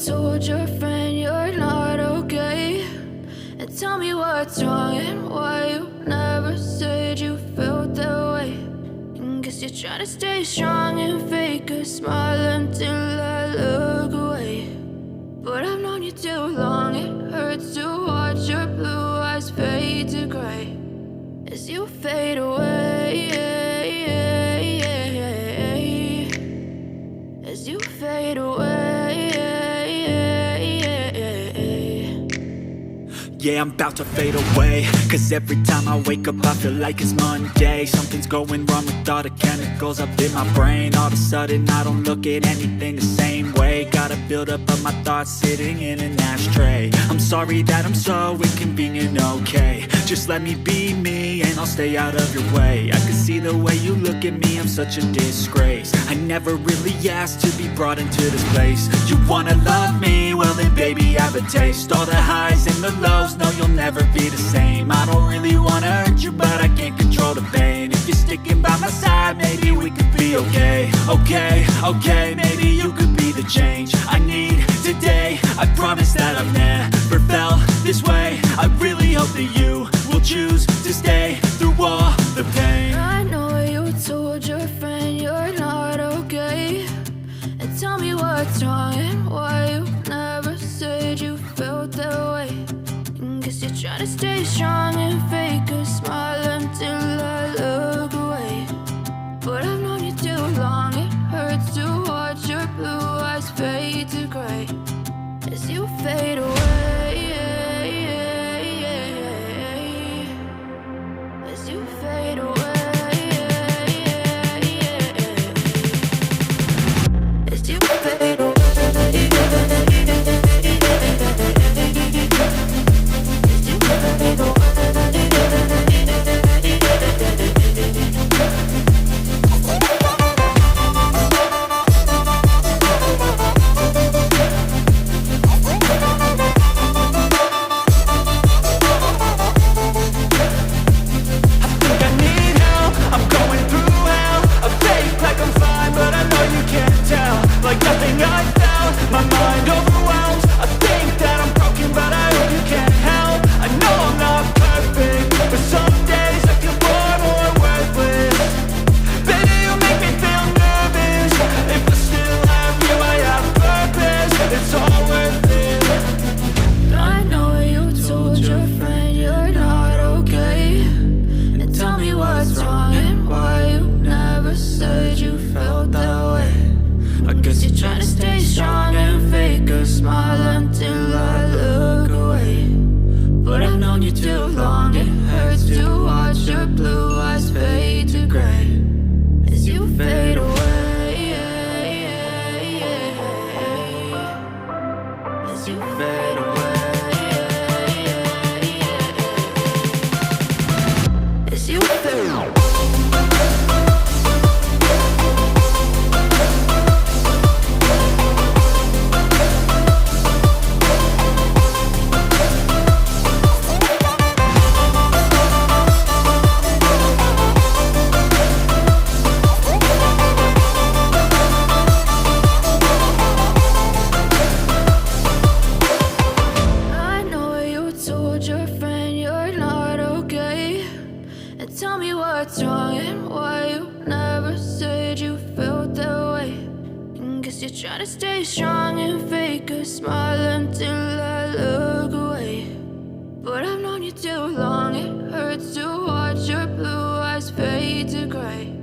told your friend you're not okay? And tell me what's wrong and why you never said you felt that way. And guess you're trying to stay strong and fake a smile until I look away. But I've known you too long, it hurts to watch your blue eyes fade to gray as you fade away, as you fade away. Yeah, I'm about to fade away, cause every time I wake up I feel like it's Monday. Something's going wrong with all the chemicals up in my brain. All of a sudden I don't look at anything the same way. Got a buildup of my thoughts sitting in an ashtray. I'm sorry that I'm so inconvenient, okay? Just let me be me and I'll stay out of your way. I can see the way you look at me, I'm such a disgrace. I never really asked to be brought into this place. You wanna love me? Well then baby have a taste. All the highs and the lows, no you'll never be the same. I don't really wanna hurt you but I can't control the pain. If you're sticking by my side maybe we could be okay. Okay, maybe you could be the change I need today. I promise that I've never felt this way. I really hope that you will choose to stay through all the pain. I know you told your friend you're not okay. And tell me what's wrong and why you never said you felt that way. And guess you're trying to stay strong and fake a smile until I look away. But I've known you too long, it hurts to watch your blue eyes fade to gray as you fade away, as you fade away, as you fade away. Tell me what's wrong and why you never said you felt that way. And guess you're trying to stay strong and fake a smile until I look away. But I've known you too long, it hurts to watch your blue eyes fade to gray